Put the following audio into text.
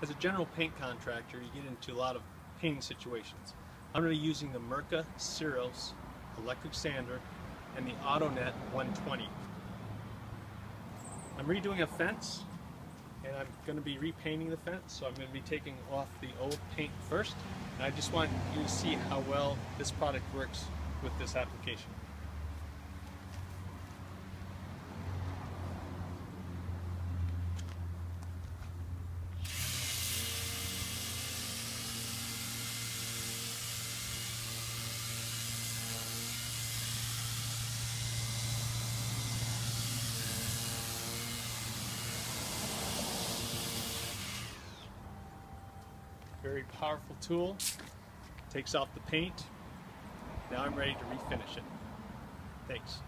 As a general paint contractor, you get into a lot of painting situations. I'm going to be using the Mirka Deros electric sander and the Autonet 120. I'm redoing a fence, and I'm going to be repainting the fence, so I'm going to be taking off the old paint first. And I just want you to see how well this product works with this application. Very powerful tool, takes off the paint. Now I'm ready to refinish it. Thanks.